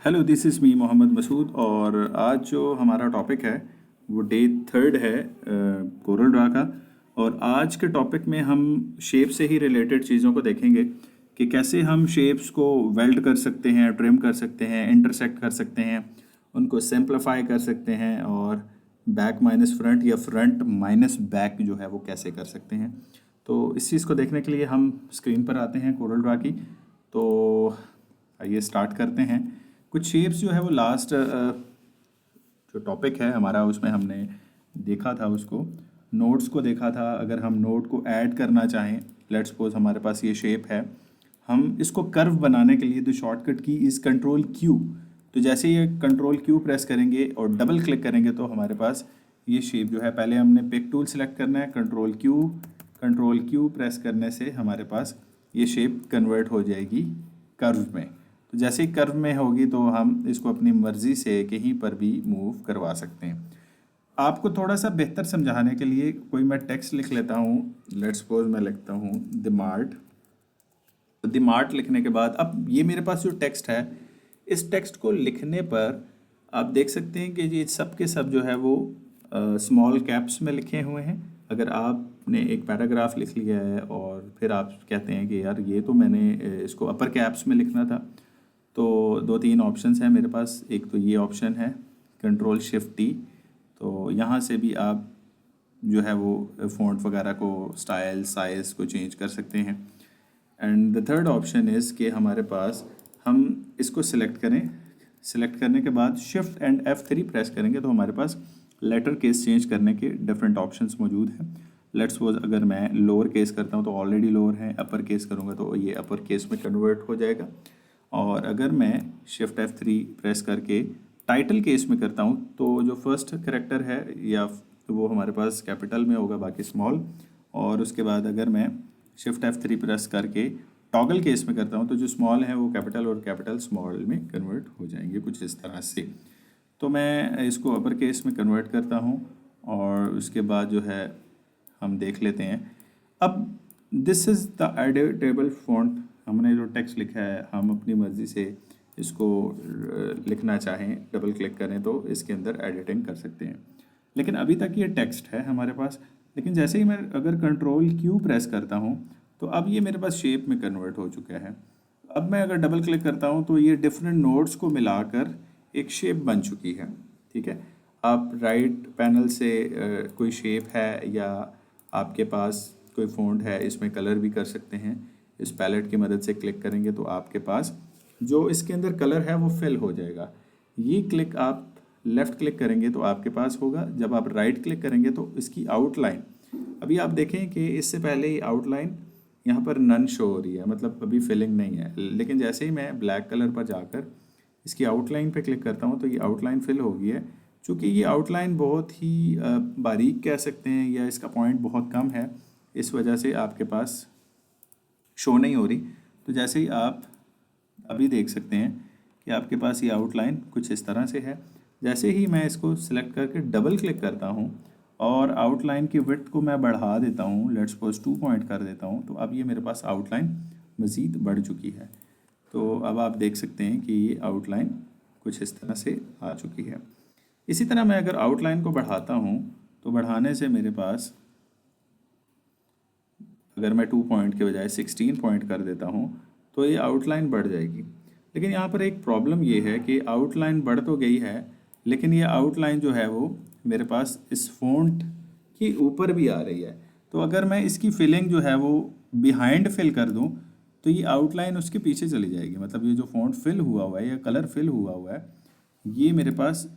Hello, this is me Mohammad Masood. और आज जो हमारा टॉपिक है वो डे थर्ड है कोरल ड्रा का। और आज के टॉपिक में हम शेप से ही रिलेटेड चीज़ों को देखेंगे कि कैसे हम शेप्स को वेल्ड कर सकते हैं, ट्रिम कर सकते हैं, इंटरसेक्ट कर सकते हैं, उनको सिंप्लीफाई कर सकते हैं, और बैक माइनस फ्रंट या फ्रंट माइनस बैक जो है वो कैसे कर सकते हैं। तो इस चीज़ को देखने के लिए हम स्क्रीन पर आते हैं कोरल ड्रा की। तो आइए स्टार्ट करते हैं। कुछ शेप्स जो है वो लास्ट जो टॉपिक है हमारा उसमें हमने देखा था, उसको नोट्स को देखा था। अगर हम नोट को ऐड करना चाहें, लेट्स सपोज हमारे पास ये शेप है, हम इसको कर्व बनाने के लिए तो शॉर्टकट की इज़ कंट्रोल क्यू। तो जैसे ये कंट्रोल क्यू प्रेस करेंगे और डबल क्लिक करेंगे तो हमारे पास ये शेप जो है, पहले हमने पिक टूल सेलेक्ट करना है, कंट्रोल क्यू प्रेस करने से हमारे पास ये शेप कन्वर्ट हो जाएगी कर्व में। तो जैसे ही कर्व में होगी तो हम इसको अपनी मर्ज़ी से कहीं पर भी मूव करवा सकते हैं। आपको थोड़ा सा बेहतर समझाने के लिए कोई मैं टेक्स्ट लिख लेता हूँ। लेट्स सपोज मैं लिखता हूँ द मार्ट। तो द मार्ट लिखने के बाद अब ये मेरे पास जो टेक्स्ट है, इस टेक्स्ट को लिखने पर आप देख सकते हैं कि ये सब के सब जो है वो स्मॉल कैप्स में लिखे हुए हैं। अगर आपने एक पैराग्राफ लिख लिया है और फिर आप कहते हैं कि यार ये तो मैंने इसको अपर कैप्स में लिखना था, तो दो तीन ऑप्शंस हैं मेरे पास। एक तो ये ऑप्शन है कंट्रोल शिफ्ट टी, तो यहाँ से भी आप जो है वो फ़ॉन्ट वगैरह को, स्टाइल, साइज़ को चेंज कर सकते हैं। And the third option is कि हमारे पास हम इसको सिलेक्ट करें। सिलेक्ट करने के बाद शिफ्ट एंड F3 प्रेस करेंगे तो हमारे पास लेटर केस चेंज करने के डिफरेंट ऑप्शंस मौजूद हैं। लेट्स सपोज अगर मैं लोअर केस करता हूँ तो ऑलरेडी लोअर है, अपर केस करूँगा तो ये अपर केस में कन्वर्ट हो जाएगा। और अगर मैं शिफ्ट F3 प्रेस करके टाइटल केस में करता हूँ तो जो फर्स्ट करेक्टर है या वो हमारे पास कैपिटल में होगा, बाकी स्मॉल। और उसके बाद अगर मैं शिफ्ट F3 प्रेस करके टॉगल केस में करता हूँ तो जो स्मॉल है वो कैपिटल और कैपिटल स्मॉल में कन्वर्ट हो जाएंगे कुछ इस तरह से। तो मैं इसको अपर केस में कन्वर्ट करता हूँ और उसके बाद जो है हम देख लेते हैं। अब this is the editable font. हमने जो टेक्स्ट लिखा है हम अपनी मर्ज़ी से इसको लिखना चाहें, डबल क्लिक करें तो इसके अंदर एडिटिंग कर सकते हैं। लेकिन अभी तक ये टेक्स्ट है हमारे पास। लेकिन जैसे ही मैं अगर कंट्रोल क्यू प्रेस करता हूँ तो अब ये मेरे पास शेप में कन्वर्ट हो चुका है। अब मैं अगर डबल क्लिक करता हूँ तो ये डिफरेंट नोड्स को मिलाकर एक शेप बन चुकी है। ठीक है, आप राइट पैनल से कोई शेप है या आपके पास कोई फ़ॉन्ट है, इसमें कलर भी कर सकते हैं। इस पैलेट की मदद से क्लिक करेंगे तो आपके पास जो इसके अंदर कलर है वो फिल हो जाएगा। ये क्लिक आप लेफ़्ट क्लिक करेंगे तो आपके पास होगा। जब आप राइट क्लिक करेंगे तो इसकी आउटलाइन, अभी आप देखें कि इससे पहले ही आउटलाइन यहाँ पर नन शो हो रही है, मतलब अभी फिलिंग नहीं है। लेकिन जैसे ही मैं ब्लैक कलर पर जाकर इसकी आउटलाइन पे क्लिक करता हूँ तो ये आउटलाइन फिल हो गई है। चूँकि ये आउटलाइन बहुत ही बारीक कह सकते हैं या इसका पॉइंट बहुत कम है, इस वजह से आपके पास शो नहीं हो रही। तो जैसे ही आप अभी देख सकते हैं कि आपके पास ये आउटलाइन कुछ इस तरह से है। जैसे ही मैं इसको सिलेक्ट करके डबल क्लिक करता हूँ और आउटलाइन की विड्थ को मैं बढ़ा देता हूँ, लेट्स सपोज 2 पॉइंट कर देता हूँ, तो अब ये मेरे पास आउटलाइन मज़ीद बढ़ चुकी है। तो अब आप देख सकते हैं कि ये आउटलाइन कुछ इस तरह से आ चुकी है। इसी तरह मैं अगर आउटलाइन को बढ़ाता हूँ तो बढ़ाने से मेरे पास अगर मैं 2 पॉइंट के बजाय 16 पॉइंट कर देता हूँ तो ये आउटलाइन बढ़ जाएगी। लेकिन यहाँ पर एक प्रॉब्लम ये है कि आउटलाइन बढ़ तो गई है, लेकिन ये आउटलाइन जो है वो मेरे पास इस फ़ॉन्ट के ऊपर भी आ रही है। तो अगर मैं इसकी फिलिंग जो है वो बिहाइंड फिल कर दूँ तो ये आउटलाइन उसके पीछे चली जाएगी। मतलब ये जो फ़ॉन्ट फिल हुआ है या कलर फिल हुआ है, ये मेरे पास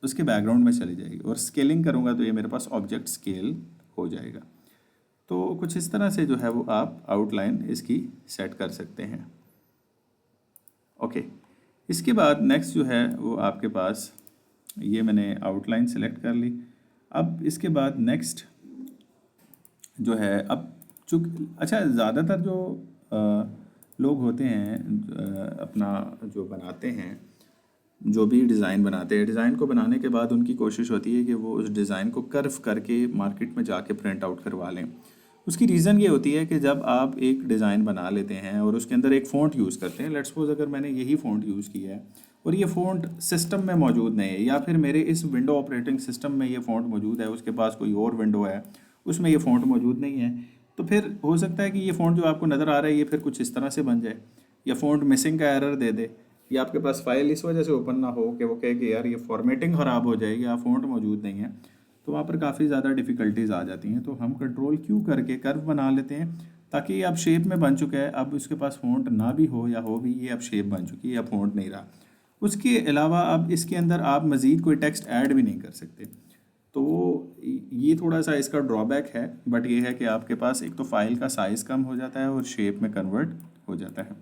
उसके बैकग्राउंड में चली जाएगी। और स्केलिंग करूँगा तो ये मेरे पास ऑब्जेक्ट स्केल हो जाएगा। तो कुछ इस तरह से जो है वो आप आउटलाइन इसकी सेट कर सकते हैं। ओके, इसके बाद नेक्स्ट जो है वो आपके पास, ये मैंने आउटलाइन सेलेक्ट कर ली। अब इसके बाद नेक्स्ट जो है, अब चूँकि अच्छा ज़्यादातर जो लोग होते हैं अपना जो बनाते हैं, जो भी डिज़ाइन बनाते हैं, डिज़ाइन को बनाने के बाद उनकी कोशिश होती है कि वो उस डिज़ाइन को कर्व करके मार्केट में जाके प्रिंट आउट करवा लें। उसकी रीज़न ये होती है कि जब आप एक डिज़ाइन बना लेते हैं और उसके अंदर एक फ़ॉन्ट यूज़ करते हैं, लेट्स सपोज अगर मैंने यही फ़ॉन्ट यूज़ किया है और ये फ़ॉन्ट सिस्टम में मौजूद नहीं है, या फिर मेरे इस विंडो ऑपरेटिंग सिस्टम में ये फ़ॉन्ट मौजूद है, उसके पास कोई और विंडो है उसमें ये फ़ॉन्ट मौजूद नहीं है, तो फिर हो सकता है कि ये फ़ॉन्ट जो आपको नज़र आ रहा है ये फिर कुछ इस तरह से बन जाए, या फ़ॉन्ट मिसिंग का एरर दे दे, या आपके पास फाइल इस वजह से ओपन ना हो कि वो कहे कि यार ये फॉर्मेटिंग ख़राब हो जाएगी या फ़ॉन्ट मौजूद नहीं है, तो वहाँ पर काफ़ी ज़्यादा डिफ़िकल्टीज आ जाती हैं। तो हम कंट्रोल क्यू करके कर्व बना लेते हैं ताकि ये अब शेप में बन चुका है, अब उसके पास फ़ॉन्ट ना भी हो या हो भी, ये अब शेप बन चुकी है, अब फ़ॉन्ट नहीं रहा। उसके अलावा अब इसके अंदर आप मज़ीद कोई टेक्स्ट ऐड भी नहीं कर सकते। तो ये थोड़ा सा इसका ड्रॉबैक है, बट ये है कि आपके पास एक तो फाइल का साइज़ कम हो जाता है और शेप में कन्वर्ट हो जाता है।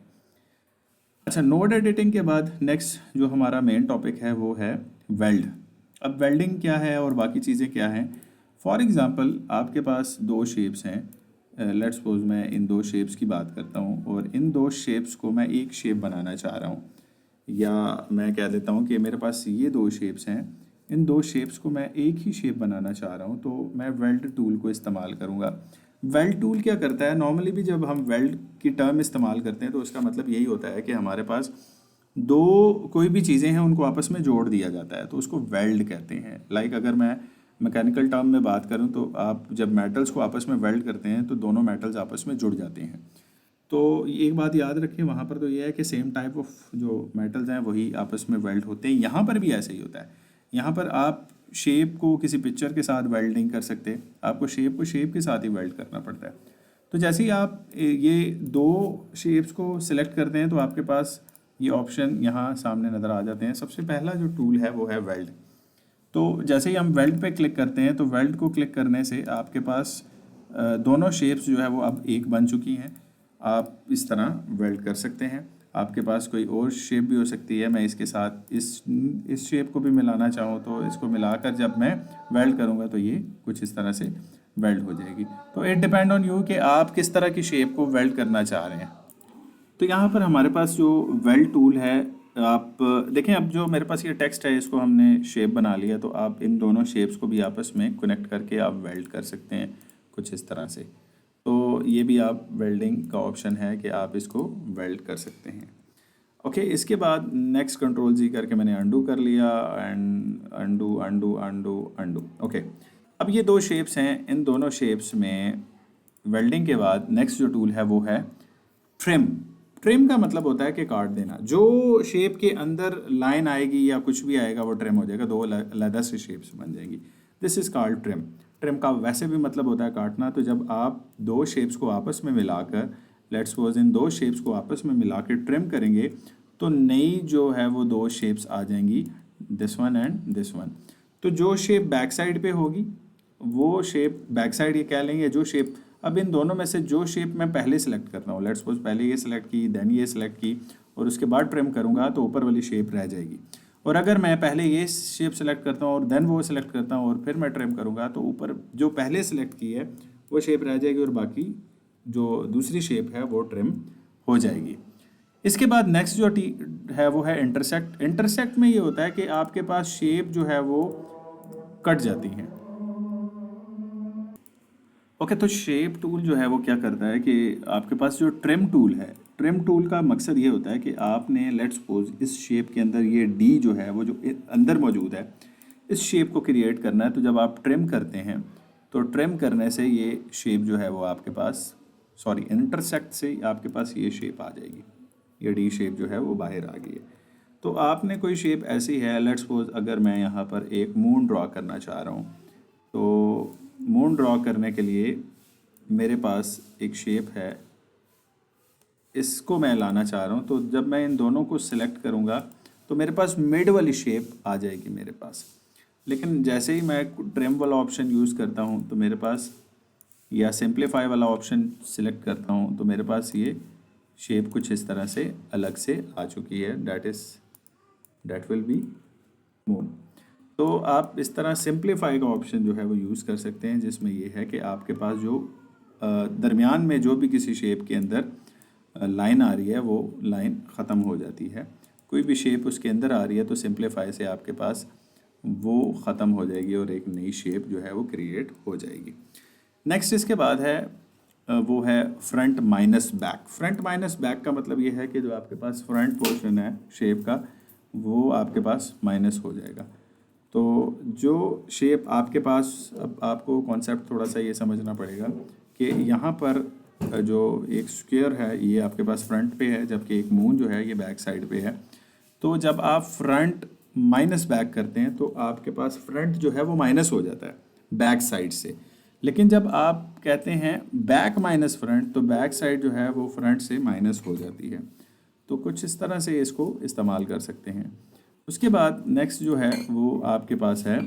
अच्छा, नोड एडिटिंग के बाद नेक्स्ट जो हमारा मेन टॉपिक है वो है वेल्ड। अब वेल्डिंग क्या है और बाकी चीज़ें क्या हैं। फॉर एग्ज़ाम्पल आपके पास दो शेप्स हैं, लेट्स सपोज मैं इन दो शेप्स की बात करता हूँ और इन दो शेप्स को मैं एक शेप बनाना चाह रहा हूँ, या मैं कह देता हूँ कि मेरे पास ये दो शेप्स हैं, इन दो शेप्स को मैं एक ही शेप बनाना चाह रहा हूँ, तो मैं वेल्ड टूल को इस्तेमाल करूँगा। वेल्ड टूल क्या करता है, नॉर्मली भी जब हम वेल्ड की टर्म इस्तेमाल करते हैं तो उसका मतलब यही होता है कि हमारे पास दो कोई भी चीज़ें हैं उनको आपस में जोड़ दिया जाता है, तो उसको वेल्ड कहते हैं। लाइक अगर मैं मैकेनिकल टर्म में बात करूं तो आप जब मेटल्स को आपस में वेल्ड करते हैं तो दोनों मेटल्स आपस में जुड़ जाते हैं। तो एक बात याद रखें वहाँ पर तो ये है कि सेम टाइप ऑफ जो मेटल्स हैं वही आपस में वेल्ड होते हैं। यहाँ पर भी ऐसे ही होता है। यहाँ पर आप शेप को किसी पिक्चर के साथ वेल्ड नहीं कर सकते, आपको शेप को शेप के साथ ही वेल्ड करना पड़ता है। तो जैसे ही आप ये दो शेप्स को सिलेक्ट करते हैं तो आपके पास ये ऑप्शन यहाँ सामने नज़र आ जाते हैं। सबसे पहला जो टूल है वो है वेल्ड। तो जैसे ही हम वेल्ड पे क्लिक करते हैं तो वेल्ड को क्लिक करने से आपके पास दोनों शेप्स जो है वो अब एक बन चुकी हैं। आप इस तरह वेल्ड कर सकते हैं। आपके पास कोई और शेप भी हो सकती है, मैं इसके साथ इस शेप को भी मिलाना चाहूँ तो इसको मिलाकर जब मैं वेल्ड करूँगा तो ये कुछ इस तरह से वेल्ड हो जाएगी। तो इट डिपेंड ऑन यू कि आप किस तरह की शेप को वेल्ड करना चाह रहे हैं। तो यहाँ पर हमारे पास जो वेल्ड टूल है, आप देखें अब जो मेरे पास ये टेक्स्ट है इसको हमने शेप बना लिया, तो आप इन दोनों शेप्स को भी आपस में कनेक्ट करके आप वेल्ड कर सकते हैं कुछ इस तरह से। तो ये भी आप वेल्डिंग का ऑप्शन है कि आप इसको वेल्ड कर सकते हैं। ओके, इसके बाद नेक्स्ट कंट्रोल जी करके मैंने अंडू कर लिया, and undo undo undo undo. Okay, अब ये दो शेप्स हैं, इन दोनों शेप्स में वेल्डिंग के बाद नेक्स्ट जो टूल है वो है ट्रिम। ट्रिम का मतलब होता है कि काट देना। जो शेप के अंदर लाइन आएगी या कुछ भी आएगा वो ट्रिम हो जाएगा, दो अलग से शेप्स बन जाएंगी। This is called trim. Trim का वैसे भी मतलब होता है काटना। तो जब आप दो शेप्स को आपस में मिलाकर, लेट्स सपोज इन दो शेप्स को आपस में मिला के ट्रिम करेंगे तो नई जो है वो दो शेप्स आ जाएंगी, this one and this one. तो जो शेप बैक साइड पे होगी वो शेप बैक साइड, ये कह लेंगे जो शेप, अब इन दोनों में से जो शेप मैं पहले सेलेक्ट करता हूँ, लेट्स सपोज पहले ये सिलेक्ट की देन ये सिलेक्ट की और उसके बाद ट्रिम करूँगा तो ऊपर वाली शेप रह जाएगी। और अगर मैं पहले ये शेप सेलेक्ट करता हूँ और देन वो सिलेक्ट करता हूँ और फिर मैं ट्रिम करूँगा तो ऊपर जो पहले सेलेक्ट की है वो शेप रह जाएगी और बाकी जो दूसरी शेप है वो ट्रिम हो जाएगी। इसके बाद नेक्स्ट जो है वो है इंटरसेक्ट। इंटरसेक्ट में ये होता है कि आपके पास शेप जो है वो कट जाती हैं। ओके, तो शेप टूल जो है वो क्या करता है कि आपके पास जो ट्रिम टूल है, ट्रिम टूल का मकसद ये होता है कि आपने लेट्स सपोज इस शेप के अंदर ये डी जो है वो जो अंदर मौजूद है इस शेप को क्रिएट करना है। तो जब आप ट्रिम करते हैं तो ट्रिम करने से ये शेप जो है वो आपके पास, सॉरी इंटरसेक्ट से आपके पास ये शेप आ जाएगी, ये डी शेप जो है वो बाहर आ गई है। तो आपने कोई शेप ऐसी है, लेट्स सपोज अगर मैं यहाँ पर एक मून ड्रॉ करना चाह रहा हूँ, तो मून ड्रॉ करने के लिए मेरे पास एक शेप है, इसको मैं लाना चाह रहा हूँ। तो जब मैं इन दोनों को सिलेक्ट करूँगा तो मेरे पास मिड वाली शेप आ जाएगी मेरे पास। लेकिन जैसे ही मैं ट्रिम वाला ऑप्शन यूज़ करता हूँ तो मेरे पास, या सिंप्लीफाई वाला ऑप्शन सिलेक्ट करता हूँ तो मेरे पास ये शेप कुछ इस तरह से अलग से आ चुकी है, डेट विल बी मून। तो आप इस तरह सिंप्लीफाई का ऑप्शन जो है वो यूज़ कर सकते हैं, जिसमें ये है कि आपके पास जो दरमियान में जो भी किसी शेप के अंदर लाइन आ रही है वो लाइन ख़त्म हो जाती है। कोई भी शेप उसके अंदर आ रही है तो सिंप्लीफाई से आपके पास वो ख़त्म हो जाएगी और एक नई शेप जो है वो क्रिएट हो जाएगी। नेक्स्ट इसके बाद है वो है front minus back. Front minus back का मतलब ये है कि जो आपके पास फ्रंट पोर्शन है शेप का वो आपके पास माइनस हो जाएगा। तो जो शेप आपके पास, अब आपको कॉन्सेप्ट थोड़ा सा ये समझना पड़ेगा कि यहाँ पर जो एक स्क्वायर है ये आपके पास फ्रंट पे है, जबकि एक मून जो है ये बैक साइड पे है। तो जब आप फ्रंट माइनस बैक करते हैं तो आपके पास फ्रंट जो है वो माइनस हो जाता है बैक साइड से। लेकिन जब आप कहते हैं बैक माइनस फ्रंट तो बैक साइड जो है वो फ्रंट से माइनस हो जाती है। तो कुछ इस तरह से इसको इस्तेमाल कर सकते हैं। उसके बाद नेक्स्ट जो है वो आपके पास है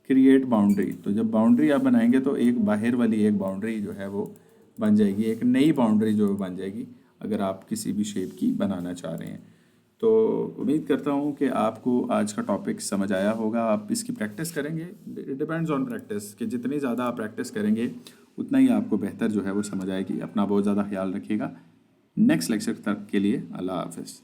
क्रिएट बाउंड्री। तो जब बाउंड्री आप बनाएंगे तो एक बाहर वाली एक बाउंड्री जो है वो बन जाएगी, एक नई बाउंड्री जो बन जाएगी अगर आप किसी भी शेप की बनाना चाह रहे हैं। तो उम्मीद करता हूँ कि आपको आज का टॉपिक समझ आया होगा। आप इसकी प्रैक्टिस करेंगे, इट डिपेंड्स ऑन प्रैक्टिस, कि जितनी ज़्यादा आप प्रैक्टिस करेंगे उतना ही आपको बेहतर जो है वो समझ आएगी। अपना बहुत ज़्यादा ख्याल रखिएगा। नेक्स्ट लेक्चर तक के लिए अल्लाह हाफ़िज़।